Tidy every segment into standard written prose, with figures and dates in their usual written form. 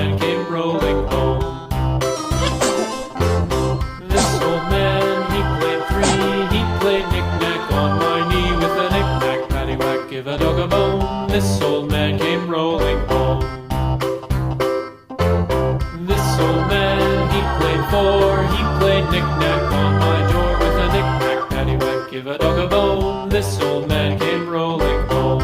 man came rolling home. This old man, he played three. He played knick-knack on my knee with a knick-knack, paddywhack, give a dog a bone. This old man came rolling home. This old man, he played four. He played knick-knack on my door with a knick-knack, paddywhack, give a dog a bone. This old man came rolling home.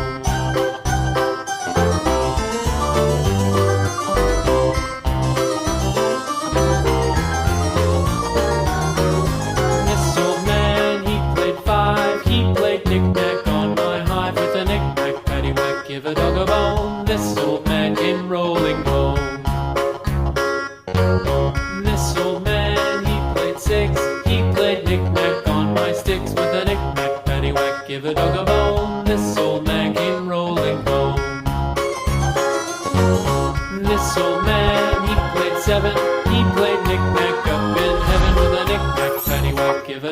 This old man, he played five. He played knick-knack on my hive with a knick-knack, paddywhack, give a dog a bone. This old man came rolling home. This old man, he played six. He played knick-knack on my sticks with a knick-knack, paddywhack, give a dog a bone. This old man came rolling home. This old man, he played seven. He played knick-knack